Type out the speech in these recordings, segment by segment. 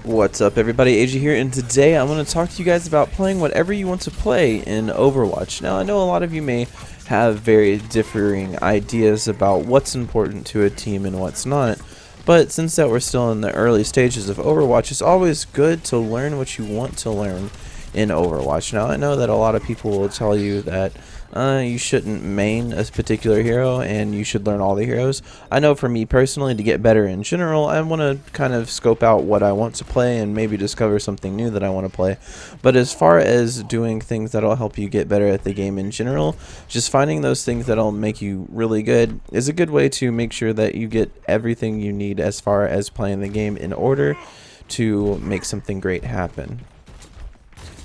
What's up everybody, Aigey here, and today I want to talk to you guys about playing whatever you want to play in Overwatch. Now I know a lot of you may have very differing ideas about what's important to a team and what's not, but since that we're still in the early stages of Overwatch, it's always good to learn what you want to learn in Overwatch. Now I know that a lot of people will tell you that you shouldn't main a particular hero and you should learn all the heroes. I know for me personally, to get better in general, I want to kind of scope out what I want to play and maybe discover something new that I want to play. But as far as doing things that'll help you get better at the game in general, just finding those things that'll make you really good is a good way to make sure that you get everything you need as far as playing the game in order to make something great happen.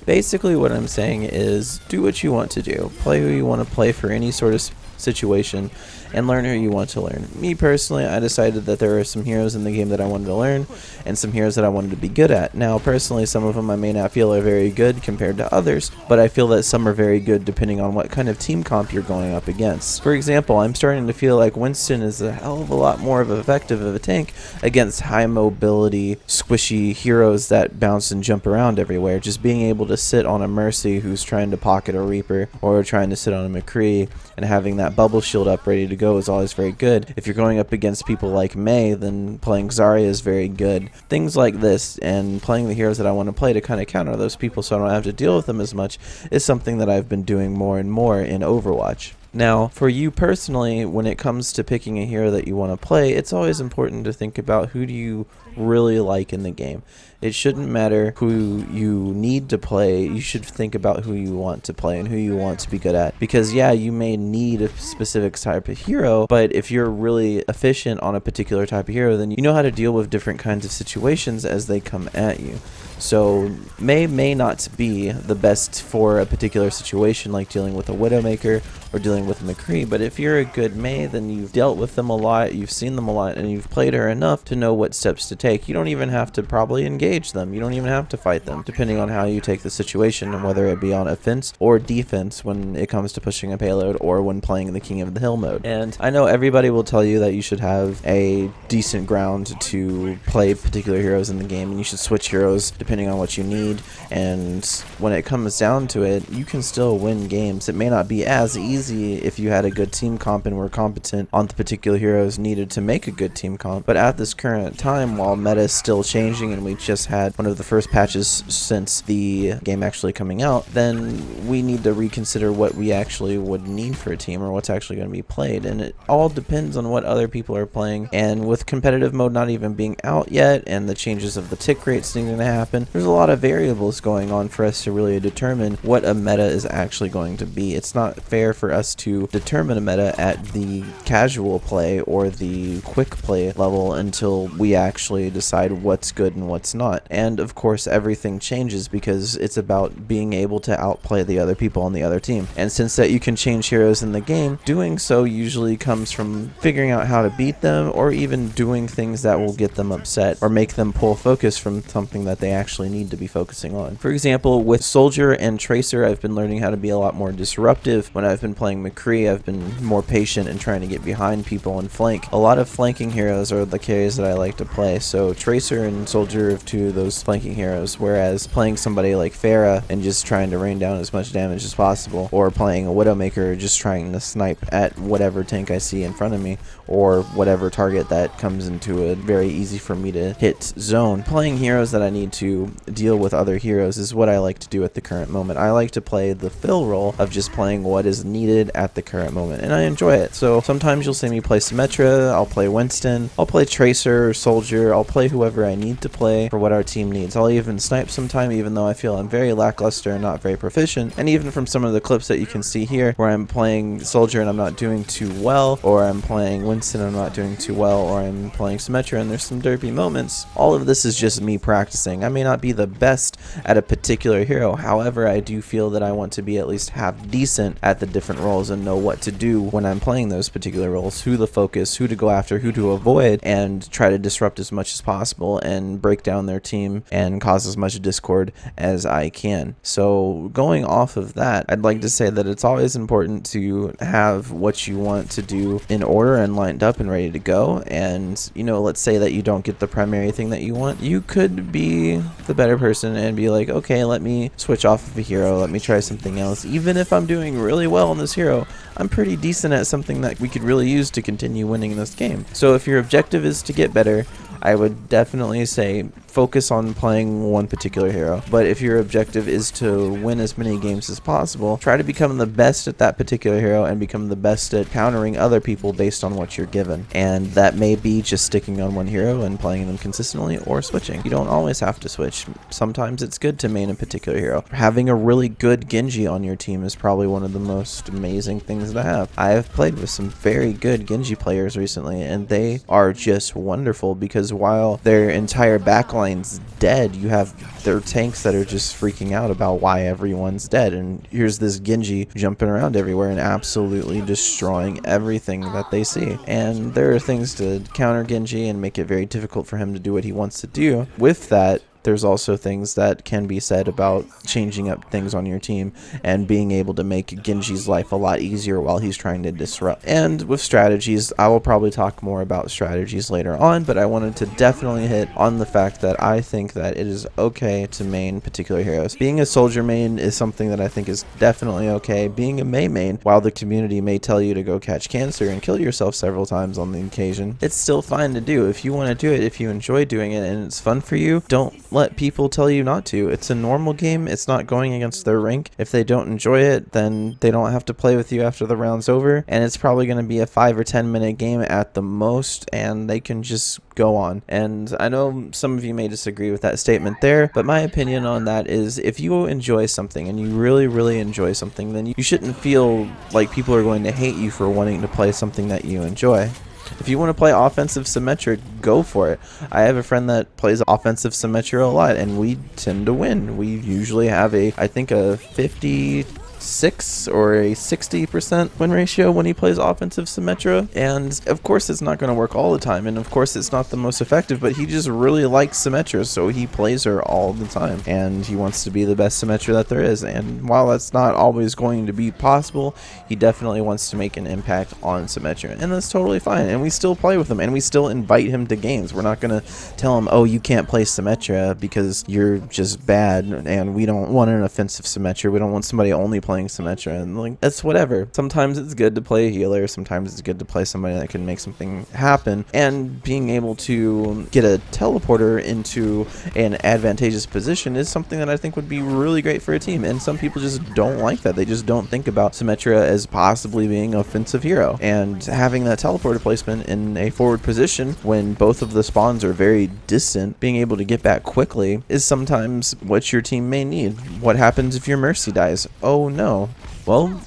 Basically what I'm saying is do what you want to do. Play who you want to play for any sort of situation and learn who you want to learn. Me personally, I decided that there are some heroes in the game that I wanted to learn and some heroes that I wanted to be good at. Now personally, some of them I may not feel are very good compared to others, but I feel that some are very good depending on what kind of team comp you're going up against. For example, I'm starting to feel like Winston is a hell of a lot more effective of a tank against high mobility, squishy heroes that bounce and jump around everywhere. Just being able to sit on a Mercy who's trying to pocket a Reaper or trying to sit on a McCree and having that bubble shield up ready to go is always very good. If you're going up against people like Mei, then playing Zarya is very good. Things like this and playing the heroes that I want to play to kind of counter those people so I don't have to deal with them as much is something that I've been doing more and more in Overwatch. Now, for you personally, when it comes to picking a hero that you want to play, it's always important to think about who do you really like in the game. It shouldn't matter who you need to play, you should think about who you want to play and who you want to be good at. Because yeah, you may need a specific type of hero, but if you're really efficient on a particular type of hero, then you know how to deal with different kinds of situations as they come at you. So may not be the best for a particular situation, like dealing with a Widowmaker or dealing with a McCree, but if you're a good Mei, then you've dealt with them a lot, you've seen them a lot, and you've played her enough to know what steps to take. You don't even have to probably engage them, you don't even have to fight them, depending on how you take the situation and whether it be on offense or defense when it comes to pushing a payload or when playing the King of the Hill mode. And I know everybody will tell you that you should have a decent ground to play particular heroes in the game, and you should switch heroes depending on what you need, and when it comes down to it, you can still win games. It may not be as easy if you had a good team comp and were competent on the particular heroes needed to make a good team comp, but at this current time, while meta is still changing and we just had one of the first patches since the game actually coming out, then we need to reconsider what we actually would need for a team or what's actually going to be played, and it all depends on what other people are playing. And with competitive mode not even being out yet and the changes of the tick rates needing to happen, there's a lot of variables going on for us to really determine what a meta is actually going to be. It's not fair for us to determine a meta at the casual play or the quick play level until we actually decide what's good and what's not. And of course everything changes because it's about being able to outplay the other people on the other team. And since that you can change heroes in the game, doing so usually comes from figuring out how to beat them or even doing things that will get them upset or make them pull focus from something that they actually need to be focusing on. For example, with Soldier and Tracer, I've been learning how to be a lot more disruptive. When I've been playing McCree, I've been more patient and trying to get behind people and flank. A lot of flanking heroes are the carries that I like to play, so Tracer and Soldier are two of those flanking heroes, whereas playing somebody like Pharah and just trying to rain down as much damage as possible, or playing a Widowmaker just trying to snipe at whatever tank I see in front of me, or whatever target that comes into a very easy for me to hit zone. Playing heroes that I need to deal with other heroes is what I like to do at the current moment. I like to play the fill role of just playing what is needed at the current moment, and I enjoy it. So sometimes you'll see me play Symmetra, I'll play Winston, I'll play Tracer or Soldier, I'll play whoever I need to play for what our team needs. I'll even snipe sometime even though I feel I'm very lackluster and not very proficient, and even from some of the clips that you can see here where I'm playing Soldier and I'm not doing too well, or I'm playing Winston and I'm not doing too well, or I'm playing Symmetra and there's some derpy moments, all of this is just me practicing. I may not be the best at a particular hero, however I do feel that I want to be at least half decent at the different roles and know what to do when I'm playing those particular roles, who to focus, who to go after, who to avoid, and try to disrupt as much much as possible and break down their team and cause as much discord as I can. So going off of that, I'd like to say that it's always important to have what you want to do in order and lined up and ready to go. And, you know, let's say that you don't get the primary thing that you want. You could be the better person and be like, okay, let me switch off of a hero. Let me try something else. Even if I'm doing really well on this hero, I'm pretty decent at something that we could really use to continue winning this game. So if your objective is to get better, I would definitely say focus on playing one particular hero. But if your objective is to win as many games as possible, try to become the best at that particular hero and become the best at countering other people based on what you're given. And that may be just sticking on one hero and playing them consistently, or switching. You don't always have to switch. Sometimes it's good to main a particular hero. Having a really good Genji on your team is probably one of the most amazing things to have. I have played with some very good Genji players recently, and they are just wonderful because while their entire backline's dead, you have their tanks that are just freaking out about why everyone's dead, and here's this Genji jumping around everywhere and absolutely destroying everything that they see. And there are things to counter Genji and make it very difficult for him to do what he wants to do. With that, there's also things that can be said about changing up things on your team and being able to make Genji's life a lot easier while he's trying to disrupt. And with strategies, I will probably talk more about strategies later on, but I wanted to definitely hit on the fact that I think that it is okay to main particular heroes. Being a soldier main is something that I think is definitely okay. Being a Mei main, while the community may tell you to go catch cancer and kill yourself several times on the occasion, it's still fine to do. If you want to do it, if you enjoy doing it and it's fun for you, don't let people tell you not to. It's a normal game. It's not going against their rank. If they don't enjoy it, then they don't have to play with you after the round's over, and it's probably going to be a 5 or 10 minute game at the most, and they can just go on. And I know some of you may disagree with that statement there, but my opinion on that is if you enjoy something and you really enjoy something, then you shouldn't feel like people are going to hate you for wanting to play something that you enjoy. If you want to play offensive Symmetra, go for it. I have a friend that plays offensive Symmetra a lot, and we tend to win. We usually have I think a 56 or a 60% win ratio when he plays offensive Symmetra. And of course it's not going to work all the time, and of course it's not the most effective, but he just really likes Symmetra, so he plays her all the time, and he wants to be the best Symmetra that there is. And while that's not always going to be possible, he definitely wants to make an impact on Symmetra, and that's totally fine. And we still play with him, and we still invite him to games. We're not going to tell him, oh, you can't play Symmetra because you're just bad, and we don't want an offensive Symmetra. We don't want somebody only playing Symmetra, and like, that's whatever. Sometimes it's good to play a healer, sometimes it's good to play somebody that can make something happen, and being able to get a teleporter into an advantageous position is something that I think would be really great for a team. And some people just don't like that. They just don't think about Symmetra as possibly being an offensive hero, and having that teleporter placement in a forward position when both of the spawns are very distant, being able to get back quickly is sometimes what your team may need. What happens if your Mercy dies? Oh no. Well,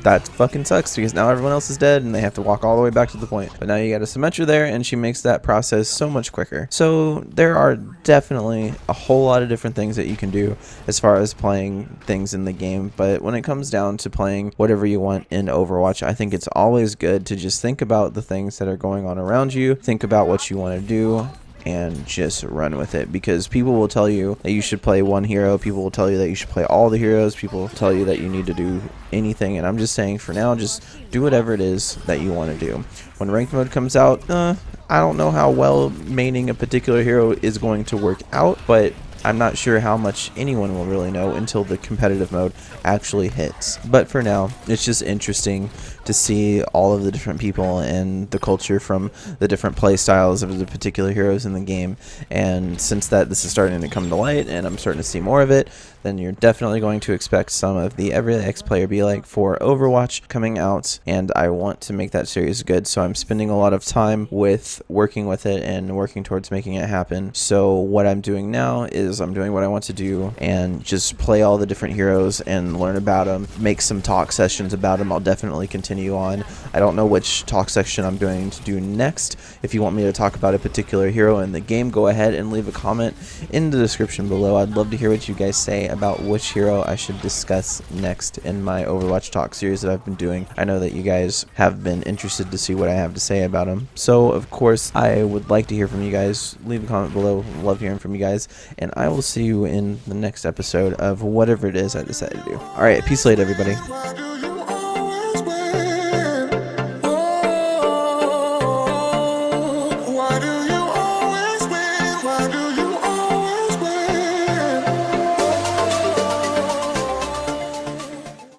that fucking sucks, because now everyone else is dead and they have to walk all the way back to the point. But now you got a Symmetra there, and she makes that process so much quicker. So there are definitely a whole lot of different things that you can do as far as playing things in the game. But when it comes down to playing whatever you want in Overwatch, I think it's always good to just think about the things that are going on around you, think about what you want to do, and just run with it. Because people will tell you that you should play one hero, people will tell you that you should play all the heroes, people will tell you that you need to do anything, and I'm just saying, for now, just do whatever it is that you want to do. When ranked mode comes out, I don't know how well maining a particular hero is going to work out, but I'm not sure how much anyone will really know until the competitive mode actually hits. But for now, it's just interesting to see all of the different people and the culture from the different play styles of the particular heroes in the game. And since this is starting to come to light and I'm starting to see more of it, then you're definitely going to expect some of the Everyday X Player Be Like for Overwatch coming out, and I want to make that series good, so I'm spending a lot of time with working with it and working towards making it happen. So what I'm doing now is because I'm doing what I want to do and just play all the different heroes and learn about them, make some talk sessions about them. I'll definitely continue on. I don't know which talk section I'm going to do next. If you want me to talk about a particular hero in the game, go ahead and leave a comment in the description below. I'd love to hear what you guys say about which hero I should discuss next in my Overwatch talk series that I've been doing. I know that you guys have been interested to see what I have to say about him. So, of course, I would like to hear from you guys. Leave a comment below. Love hearing from you guys. And I will see you in the next episode of whatever it is I decide to do. Alright, peace later, everybody.